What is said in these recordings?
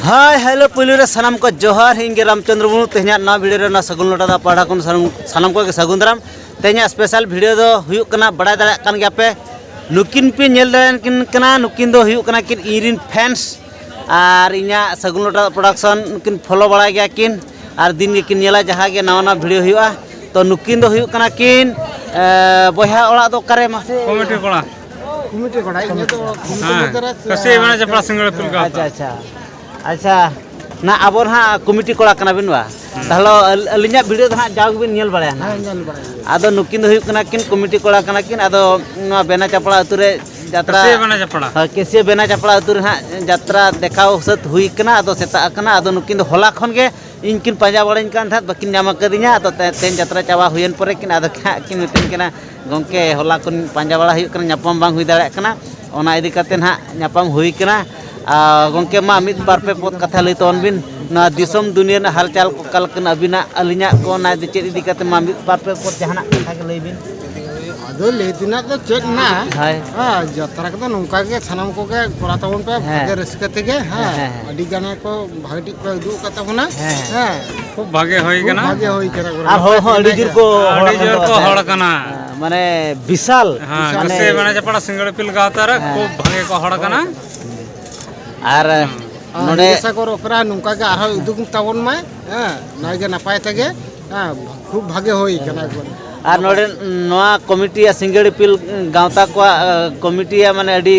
Hi hello police सानाम को जोहार हिंगे रामचंद्र मुर्मू तेहना ना वीडियो ना सगुन लोटा पढ़ा को सानाम को सगुन दाराम तेहना स्पेशल वीडियो दो हुयुक कना बड़ा दाड़ा कान गया पे नुकिन पे नेल दाड़ान कना नुकिन दो हुयुक कना किन इरिन फैंस और इना सगुन लोटा प्रोडक्शन नुकिन फॉलो बड़ा गया किन और दिन के किन नेला जहाँ के नवा नवा वीडियो हुआ तो नुकिन दो हुयुक कना किन बोहा ओड़ा दो करे मासे कमिटी कोड़ा इने तो कसे बना जपड़ा सिंगल पिल का अच्छा अच्छा ना अब कमिटी कोड़ा कना बिन बा ताहलो अलिया वीडियो हाँ जाग बिन नेल बड़ा ना आदो नुकिन दो हुयुक कना किन कमिटी कोड़ा कना किन आदो बेना चपड़ा अतुरे यात्रा केसिया बेना चपड़ा अतुरे हाँ यात्रा देखाव सत हुई कना आदो सेता कना आदो नुकिन दो होला खन के इनकिन पांजा बड़ाइन कान था बकिन नाम कदिया आदो तेन यात्रा चाबा हुयन परे किन आदो किन मिटिन कना गंके होला कुन पांजा बड़ा हुयुक कना न्यापाम बांग हुई दाड़े कना ओना इदी कते ना न्यापाम हुई कना गंके मा मित बार पे पोत कथा लई तोन बिन ना दिसम दुनिया ना हालचाल को कलकन अबिना अलिना को ना चेत इदी कते मा मित बार पे पोत जहाना कथा के लई बिन अदो ले दिना तो चेक ना हाय हां यात्रा के नौका के सनम को के कोरा तवन पे भागे रस्के थे के हां अडी गाने को भागटी पे दु कता होना हां खूब भागे होई कना भागे होई करा और हो अडी जोर को हड़ कना माने विशाल हां कसे बना जपड़ा सिंगल पिल का तारा खूब भागे को हड़ कना और नोडे सागर ओकरा नौका के आरो उदुक तवन में हां नागे नपाय तगे हां खूब भागे होई कना और नोडे नोआ कमिटी या सिंगड़ी पिल गांवता को कमिटी या माने अडी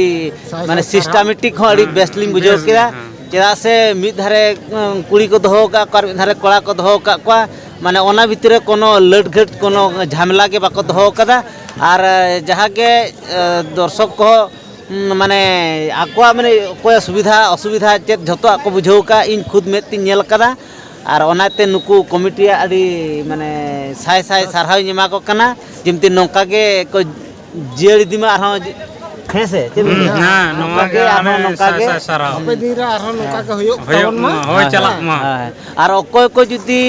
माने सिस्टमेटिक हो अडी बेस्टलिंग बुझो केरा चेदा से मिद धारे कुड़ी को दोहो का कर मिद धारे कोड़ा को दोहो का को माने ओना भितरे कोनो लड़घट कोनो झमेला के बाको दोहो कदा और जहाँ के दर्शक को माने आको माने कोई सुविधा असुविधा चेत झतो को बुझो का इन खुद में तीन नेल कदा और ओनाते नुकु कमिटी अड़ी माने साय साय सारहाव निमा को कना जिमती नौका के को जेड़ दिमा आरो हेसे हां नौका के आरो नौका के सारहाव पे दीरा आरो नौका के होयो मा होय चलाक मा और ओकोय को जुदी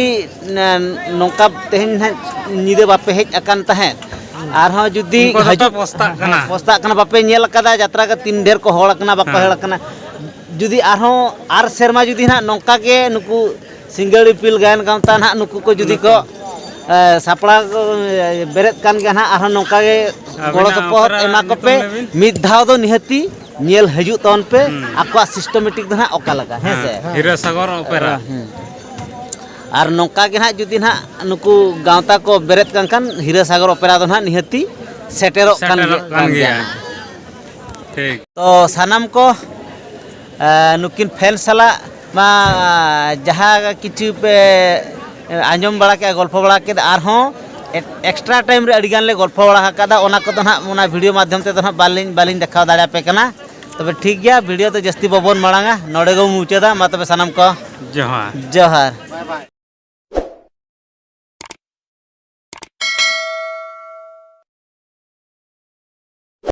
नौका तेहन निदे बापे हेज अकन तहे और हाँ जुदी पोस्ता कना बापे नेल कदा यात्रा का तीन ढेर को होड़ कना बाको हेड़ कना जुदी आर शर्मा जुदी ना नौका के नुकु सिंगड़ी पिल गायन गांवता ना नुकु को जुदी को सापड़ा बेरेत कान के ना आर नौका के गोड़ो सपोहत एमा को पे मिद धाव दो निहती नेल हजू तन पे आको सिस्टमेटिक दो ना ओका लगा है से हीरा सागर ओपेरा और नौका के ना जुदी ना नुकु गांवता को बेरेत कान हीरा सागर ओपेरा दो ना निहती सेटेरो कान गया ठीक तो सानाम को नुकिन फैन सला मा जहाँ किछु पे आंजम बड़ा के गल्प बड़ा के और हाँ एक्स्ट्रा टाइम रे अड़ीगान ले गल्प बड़ा कदा ओना को तो ना ओना वीडियो माध्यम ते तो ना बालिन देखा दाड़ा पे कना तबे ठीक गया वीडियो तो जस्ती बबन मांगा नोड़े गो मुचादा मा तबे सानाम को जोहार जोहार।